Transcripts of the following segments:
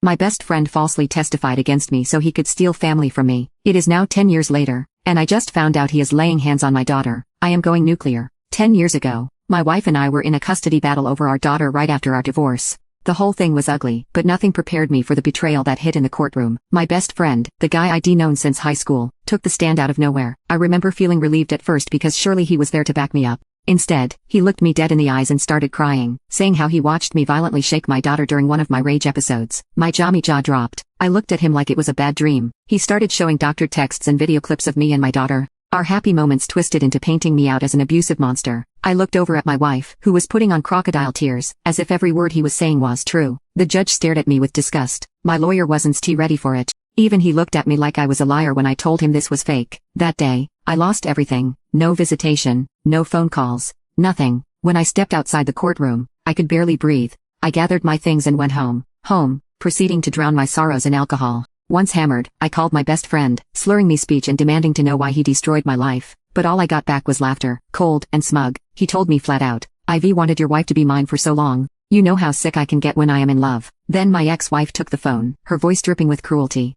My best friend falsely testified against me so he could steal family from me. It is now 10 years later, and I just found out he is laying hands on my daughter. I am going nuclear. 10 years ago, my wife and I were in a custody battle over our daughter right after our divorce. The whole thing was ugly, but nothing prepared me for the betrayal that hit in the courtroom. My best friend, the guy I'd known since high school, took the stand out of nowhere. I remember feeling relieved at first because surely he was there to back me up. Instead, he looked me dead in the eyes and started crying, saying how he watched me violently shake my daughter during one of my rage episodes. My jaw dropped. I looked at him like it was a bad dream. He started showing doctored texts and video clips of me and my daughter. Our happy moments twisted into painting me out as an abusive monster. I looked over at my wife, who was putting on crocodile tears, as if every word he was saying was true. The judge stared at me with disgust. My lawyer wasn't ready for it. Even he looked at me like I was a liar when I told him this was fake. That day, I lost everything. No visitation, no phone calls, nothing. When I stepped outside the courtroom, I could barely breathe. I gathered my things and went home, proceeding to drown my sorrows in alcohol. Once hammered, I called my best friend, slurring me speech and demanding to know why he destroyed my life. But all I got back was laughter, cold and smug. He told me flat out, "Ivy wanted your wife to be mine for so long. You know how sick I can get when I am in love." Then my ex-wife took the phone, her voice dripping with cruelty.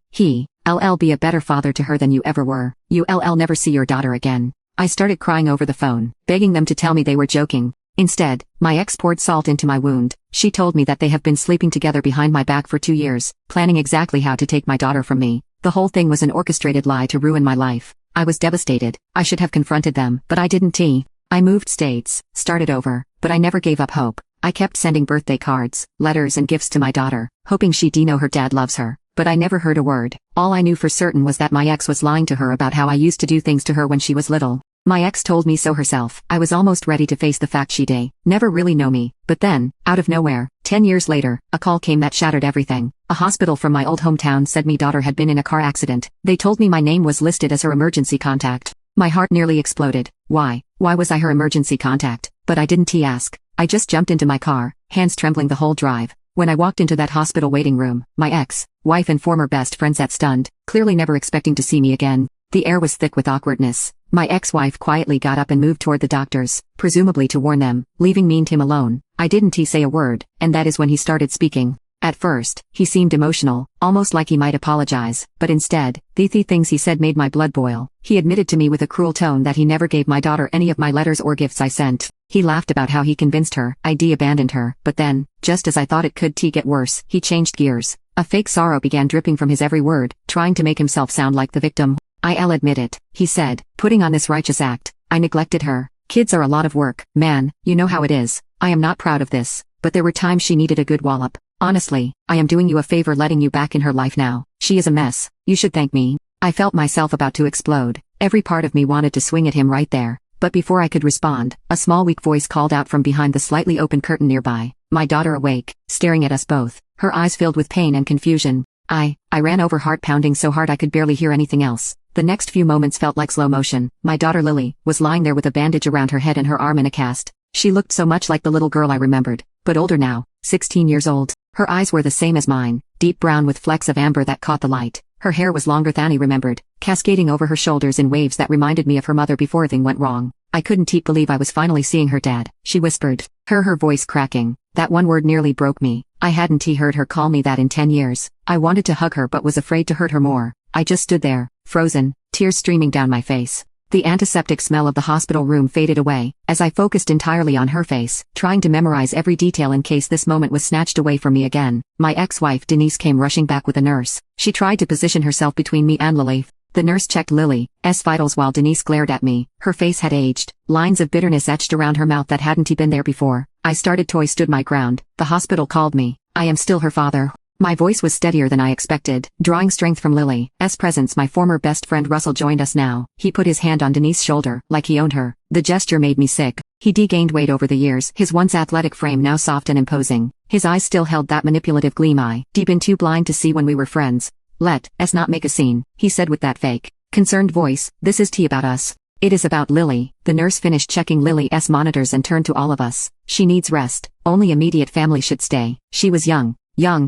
"I'll be a better father to her than you ever were. You'll never see your daughter again." I started crying over the phone, begging them to tell me they were joking. Instead, my ex poured salt into my wound. She told me that they have been sleeping together behind my back for 2 years, planning exactly how to take my daughter from me. The whole thing was an orchestrated lie to ruin my life. I was devastated. I should have confronted them, but I didn't. I moved states, started over, but I never gave up hope. I kept sending birthday cards, letters and gifts to my daughter, hoping she'd know her dad loves her. But I never heard a word. All I knew for certain was that my ex was lying to her about how I used to do things to her when she was little. My ex told me so herself. I was almost ready to face the fact she'd never really know me. But then, out of nowhere, 10 years later, a call came that shattered everything. A hospital from my old hometown said me daughter had been in a car accident. They told me my name was listed as her emergency contact. My heart nearly exploded. Why was I her emergency contact? But I didn't ask. I just jumped into my car, hands trembling the whole drive. When I walked into that hospital waiting room, my ex-wife and former best friend sat stunned, clearly never expecting to see me again. The air was thick with awkwardness. My ex-wife quietly got up and moved toward the doctors, presumably to warn them, leaving me and him alone. I didn't say a word, and that is when he started speaking. At first, he seemed emotional, almost like he might apologize, but instead, the things he said made my blood boil. He admitted to me with a cruel tone that he never gave my daughter any of my letters or gifts I sent. He laughed about how he convinced her I'd abandoned her, but then, just as I thought it could get worse, he changed gears. A fake sorrow began dripping from his every word, trying to make himself sound like the victim. "I'll admit it," he said, putting on this righteous act. "I neglected her. Kids are a lot of work, man, you know how it is. I am not proud of this, but there were times she needed a good wallop. Honestly, I am doing you a favor letting you back in her life now. She is a mess. You should thank me." I felt myself about to explode. Every part of me wanted to swing at him right there. But before I could respond, a small weak voice called out from behind the slightly open curtain nearby. My daughter awake, staring at us both, her eyes filled with pain and confusion. I ran over, heart pounding so hard I could barely hear anything else. The next few moments felt like slow motion. My daughter Lily was lying there with a bandage around her head and her arm in a cast. She looked so much like the little girl I remembered, but older now, 16 years old. Her eyes were the same as mine, deep brown with flecks of amber that caught the light. Her hair was longer than I remembered, cascading over her shoulders in waves that reminded me of her mother before everything went wrong. I couldn't believe I was finally seeing her dad. She whispered, her voice cracking. That one word nearly broke me. I hadn't heard her call me that in 10 years. I wanted to hug her but was afraid to hurt her more. I just stood there, frozen, tears streaming down my face. The antiseptic smell of the hospital room faded away, as I focused entirely on her face, trying to memorize every detail in case this moment was snatched away from me again. My ex-wife Denise came rushing back with a nurse. She tried to position herself between me and Lily. The nurse checked Lily's vitals while Denise glared at me. Her face had aged, lines of bitterness etched around her mouth that hadn't been there before. I stood my ground. The hospital called me. I am still her father. My voice was steadier than I expected, drawing strength from Lily's presence. My former best friend Russell joined us now. He put his hand on Denise's shoulder, like he owned her. The gesture made me sick. He gained weight over the years, his once athletic frame now soft and imposing. His eyes still held that manipulative gleam I been too blind to see when we were friends. "Let's not make a scene," he said with that fake, concerned voice. "This is about us. It is about Lily." The nurse finished checking Lily's monitors and turned to all of us. "She needs rest. Only immediate family should stay." She was young,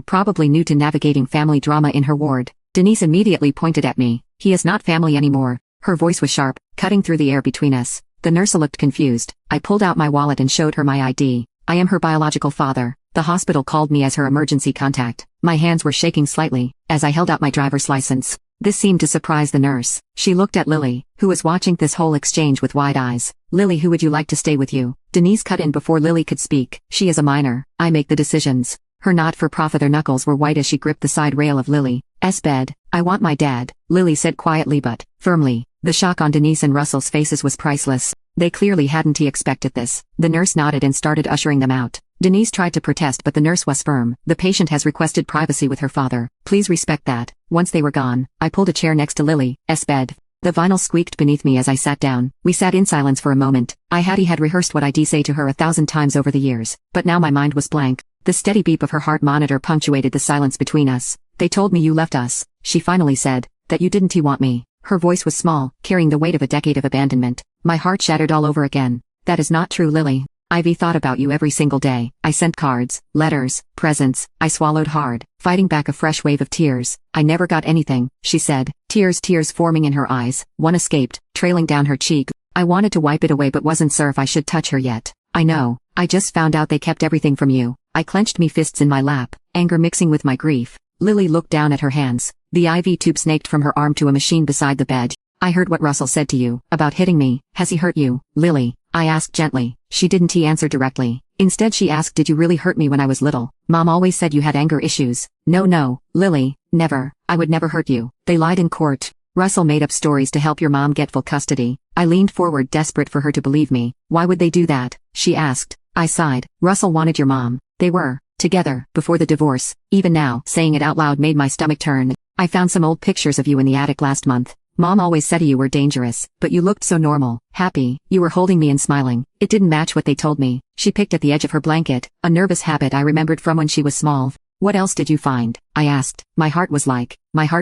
probably new to navigating family drama in her ward. Denise immediately pointed at me. "He is not family anymore." Her voice was sharp, cutting through the air between us. The nurse looked confused. I pulled out my wallet and showed her my ID. "I am her biological father. The hospital called me as her emergency contact." My hands were shaking slightly as I held out my driver's license. This seemed to surprise the nurse. She looked at Lily, who was watching this whole exchange with wide eyes. Lily, who would you like to stay with you? Denise cut in before Lily could speak. She is a minor. I make the decisions. Her not-for-profit knuckles were white as she gripped the side rail of Lily's bed. I want my dad, Lily said quietly but firmly. The shock on Denise and Russell's faces was priceless. They clearly hadn't expected this. The nurse nodded and started ushering them out. Denise tried to protest but the nurse was firm. The patient has requested privacy with her father. Please respect that. Once they were gone, I pulled a chair next to Lily's bed. The vinyl squeaked beneath me as I sat down. We sat in silence for a moment. I had rehearsed what I'd say to her 1,000 times over the years, but now my mind was blank. The steady beep of her heart monitor punctuated the silence between us. They told me you left us, she finally said, that you didn't want me. Her voice was small, carrying the weight of a decade of abandonment. My heart shattered all over again. That is not true, Lily. I've thought about you every single day. I sent cards, letters, presents. I swallowed hard, fighting back a fresh wave of tears. I never got anything, she said, tears forming in her eyes. One escaped, trailing down her cheek. I wanted to wipe it away but wasn't sure if I should touch her yet. I know. I just found out they kept everything from you. I clenched me fists in my lap, anger mixing with my grief. Lily looked down at her hands. The IV tube snaked from her arm to a machine beside the bed. I heard what Russell said to you, about hitting me. Has he hurt you, Lily? I asked gently. She didn't answer directly. Instead she asked, did you really hurt me when I was little? Mom always said you had anger issues. No, Lily, never. I would never hurt you. They lied in court. Russell made up stories to help your mom get full custody. I leaned forward, desperate for her to believe me. Why would they do that? She asked. I sighed. Russell wanted your mom. They were together before the divorce. Even now, saying it out loud made my stomach turn. I found some old pictures of you in the attic last month. Mom always said you were dangerous, but you looked so normal, happy. You were holding me and smiling. It didn't match what they told me. She picked at the edge of her blanket, a nervous habit I remembered from when she was small. What else did you find? I asked. My heart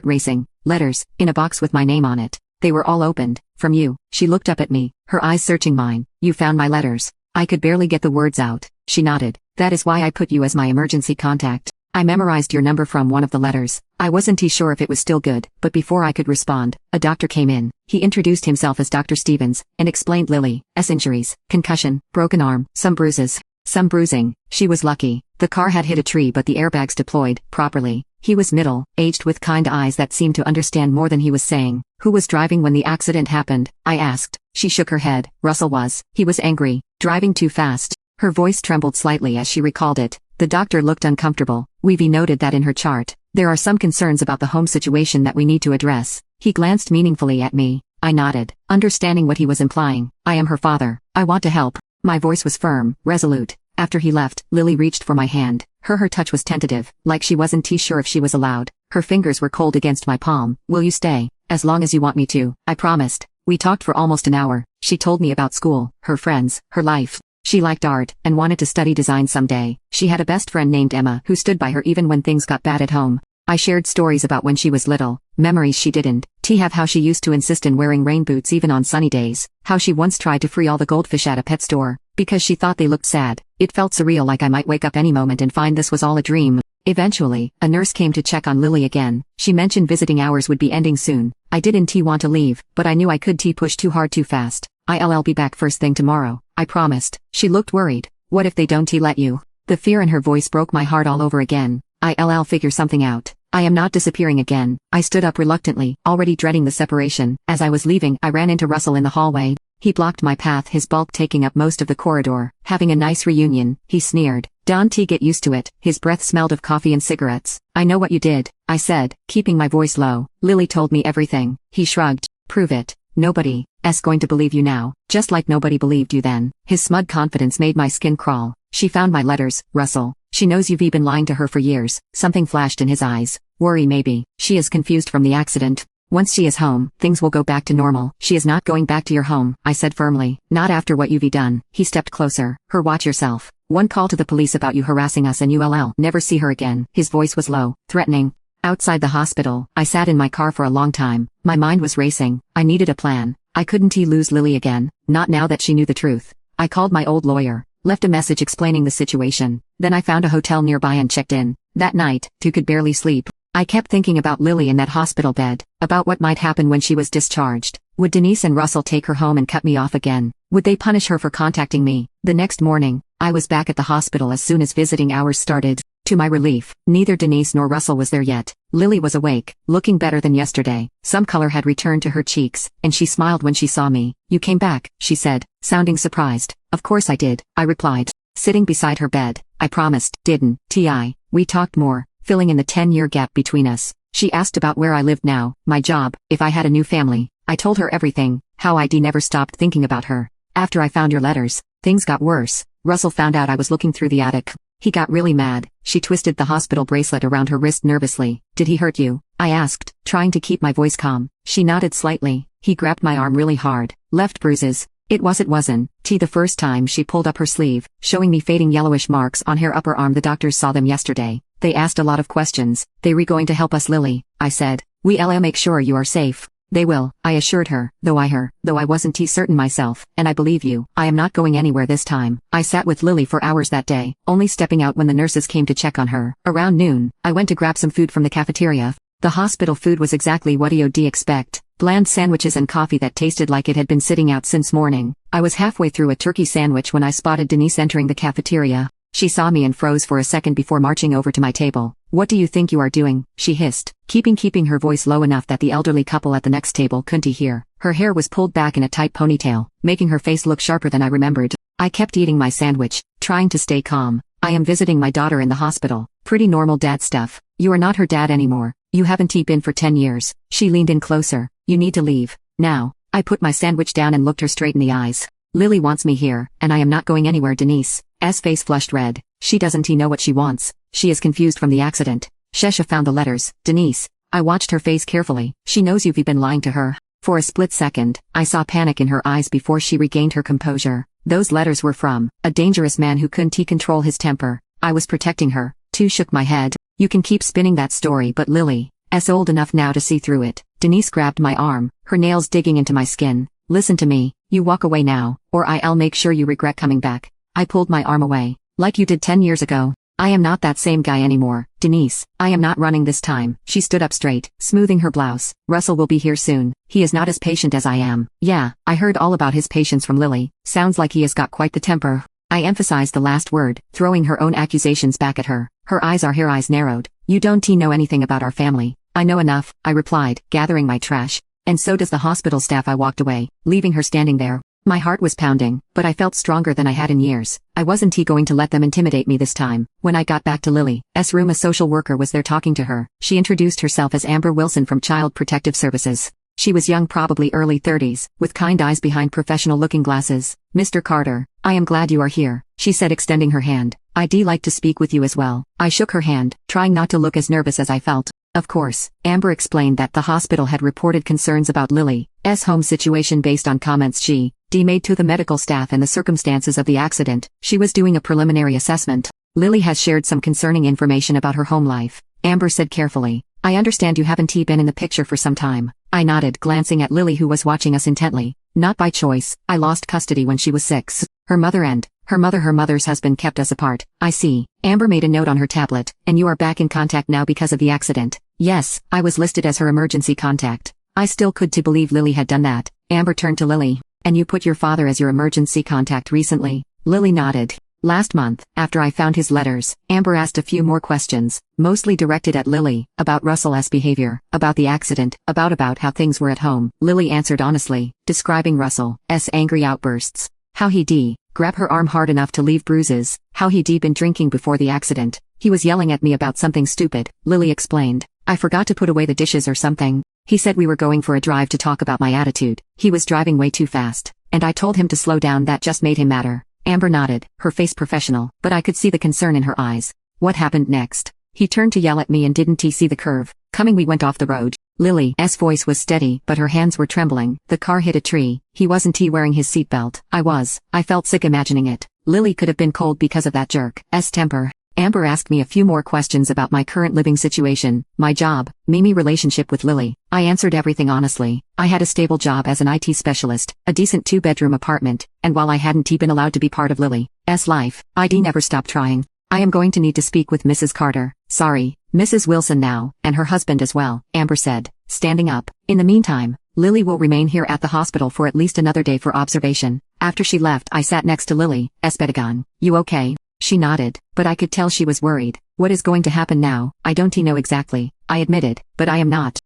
racing. Letters, in a box with my name on it. They were all opened. From you. She looked up at me, her eyes searching mine. You found my letters. I could barely get the words out. She nodded. That is why I put you as my emergency contact. I memorized your number from one of the letters. I wasn't sure if it was still good, but before I could respond, a doctor came in. He introduced himself as Dr. Stevens, and explained Lily's injuries, concussion, broken arm, some bruises, some bruising. She was lucky. The car had hit a tree but the airbags deployed properly. He was middle-aged with kind eyes that seemed to understand more than he was saying. Who was driving when the accident happened? I asked. She shook her head. Russell was. He was angry, driving too fast. Her voice trembled slightly as she recalled it. The doctor looked uncomfortable. We've noted that in her chart. There are some concerns about the home situation that we need to address. He glanced meaningfully at me. I nodded, understanding what he was implying. I am her father. I want to help. My voice was firm, resolute. After he left, Lily reached for my hand. Her touch was tentative, like she wasn't sure if she was allowed. Her fingers were cold against my palm. Will you stay? As long as you want me to, I promised. We talked for almost an hour. She told me about school, her friends, her life. She liked art, and wanted to study design someday. She had a best friend named Emma who stood by her even when things got bad at home. I shared stories about when she was little, memories she didn't have, how she used to insist in wearing rain boots even on sunny days, how she once tried to free all the goldfish at a pet store, because she thought they looked sad. It felt surreal, like I might wake up any moment and find this was all a dream. Eventually, a nurse came to check on Lily again. She mentioned visiting hours would be ending soon. I didn't want to leave, but I knew I could push too hard too fast. I'll be back first thing tomorrow, I promised. She looked worried. What if they don't let you? The fear in her voice broke my heart all over again. I'll figure something out. I am not disappearing again. I stood up reluctantly, already dreading the separation. As I was leaving, I ran into Russell in the hallway. He blocked my path, his bulk taking up most of the corridor. Having a nice reunion, he sneered. Don't get used to it. His breath smelled of coffee and cigarettes. I know what you did, I said, keeping my voice low. Lily told me everything. He shrugged. Prove it. Nobody's going to believe you now, just like nobody believed you then. His smug confidence made my skin crawl. She found my letters, Russell. She knows you've been lying to her for years. Something flashed in his eyes. Worry maybe. She is confused from the accident. Once she is home, things will go back to normal. She is not going back to your home, I said firmly. Not after what you've done. He stepped closer. Watch yourself. One call to the police about you harassing us and you'll never see her again. His voice was low, threatening. Outside the hospital, I sat in my car for a long time. My mind was racing. I needed a plan. I couldn't lose Lily again, not now that she knew the truth. I called my old lawyer, left a message explaining the situation. Then I found a hotel nearby and checked in. That night, could barely sleep. I kept thinking about Lily in that hospital bed, about what might happen when she was discharged. Would Denise and Russell take her home and cut me off again? Would they punish her for contacting me? The next morning, I was back at the hospital as soon as visiting hours started. To my relief, neither Denise nor Russell was there yet. Lily was awake, looking better than yesterday. Some color had returned to her cheeks, and she smiled when she saw me. "You came back," she said, sounding surprised. "Of course I did," I replied, sitting beside her bed. "I promised, didn't I?" We talked more, filling in the 10-year gap between us. She asked about where I lived now, my job, if I had a new family. I told her everything, how I never stopped thinking about her. After I found your letters, things got worse. Russell found out I was looking through the attic. He got really mad. She twisted the hospital bracelet around her wrist nervously. "Did he hurt you?" I asked, trying to keep my voice calm. She nodded slightly. "He grabbed my arm really hard. Left bruises." It wasn't. The first time she pulled up her sleeve, showing me fading yellowish marks on her upper arm. "The doctors saw them yesterday. They asked a lot of questions. They were going to help us, Lily," I said. "We'll make sure you are safe." "They will," I assured her, though I wasn't certain myself. "And I believe you. I am not going anywhere this time." I sat with Lily for hours that day, only stepping out when the nurses came to check on her. Around noon, I went to grab some food from the cafeteria. The hospital food was exactly what you'd expect. Bland sandwiches and coffee that tasted like it had been sitting out since morning. I was halfway through a turkey sandwich when I spotted Denise entering the cafeteria. She saw me and froze for a second before marching over to my table. "What do you think you are doing?" she hissed, keeping her voice low enough that the elderly couple at the next table couldn't hear. Her hair was pulled back in a tight ponytail, making her face look sharper than I remembered. I kept eating my sandwich, trying to stay calm. "I am visiting my daughter in the hospital. Pretty normal dad stuff. You are not her dad anymore. You haven't been for 10 years. She leaned in closer. "You need to leave. Now." I put my sandwich down and looked her straight in the eyes. "Lily wants me here, and I am not going anywhere." Denise's face flushed red. "She doesn't know what she wants. She is confused from the accident. Shesha found the letters." "Denise." I watched her face carefully. "She knows you've been lying to her." For a split second, I saw panic in her eyes before she regained her composure. "Those letters were from a dangerous man who couldn't control his temper. I was protecting her." Shook my head. "You can keep spinning that story, but Lily's old enough now to see through it." Denise grabbed my arm, her nails digging into my skin. "Listen to me. You walk away now, or I'll make sure you regret coming back." I pulled my arm away. "Like you did 10 years ago. I am not that same guy anymore. Denise, I am not running this time." She stood up straight, smoothing her blouse. "Russell will be here soon. He is not as patient as I am." "Yeah, I heard all about his patience from Lily. Sounds like he has got quite the temper." I emphasized the last word, throwing her own accusations back at her. Her eyes narrowed. "You don't know anything about our family." "I know enough," I replied, gathering my trash. "And so does the hospital staff." I walked away, leaving her standing there. My heart was pounding, but I felt stronger than I had in years. I wasn't going to let them intimidate me this time. When I got back to Lily's room, a social worker was there talking to her. She introduced herself as Amber Wilson from Child Protective Services. She was young, probably early 30s, with kind eyes behind professional-looking glasses. "Mr. Carter, I am glad you are here," she said, extending her hand. "I'd like to speak with you as well." I shook her hand, trying not to look as nervous as I felt. "Of course." Amber explained that the hospital had reported concerns about Lily's home situation based on comments she made to the medical staff and the circumstances of the accident. She was doing a preliminary assessment. "Lily has shared some concerning information about her home life," Amber said carefully. "I understand you haven't been in the picture for some time." I nodded, glancing at Lily, who was watching us intently. "Not by choice. I lost custody when she was 6. Her mother's husband kept us apart." "I see." Amber made a note on her tablet. "And you are back in contact now because of the accident?" "Yes, I was listed as her emergency contact." I still couldn't believe Lily had done that. Amber turned to Lily. "And you put your father as your emergency contact recently?" Lily nodded. "Last month, after I found his letters." Amber asked a few more questions, mostly directed at Lily, about Russell's behavior, about the accident, about how things were at home. Lily answered honestly, describing Russell's angry outbursts. How he'd grab her arm hard enough to leave bruises, how he'd been drinking before the accident. "He was yelling at me about something stupid," Lily explained. "I forgot to put away the dishes or something. He said we were going for a drive to talk about my attitude. He was driving way too fast, and I told him to slow down. That just made him madder." Amber nodded, her face professional, but I could see the concern in her eyes. "What happened next?" "He turned to yell at me, and didn't see the curve coming. We went off the road." Lily's voice was steady, but her hands were trembling. "The car hit a tree. He wasn't wearing his seatbelt." I felt sick imagining it. Lily could have been cold because of that jerk's temper. Amber asked me a few more questions about my current living situation, my job, me relationship with Lily. I answered everything honestly. I had a stable job as an IT specialist, a decent 2-bedroom apartment, and while I hadn't been allowed to be part of Lily's life, I'd never stopped trying. "I am going to need to speak with Mrs. Carter." "Sorry, Mrs. Wilson now, and her husband as well," Amber said, standing up. "In the meantime, Lily will remain here at the hospital for at least another day for observation." After she left, I sat next to Lily's bed again. "You okay?" She nodded, but I could tell she was worried. What is going to happen now? I don't know exactly, I admitted, but I am not.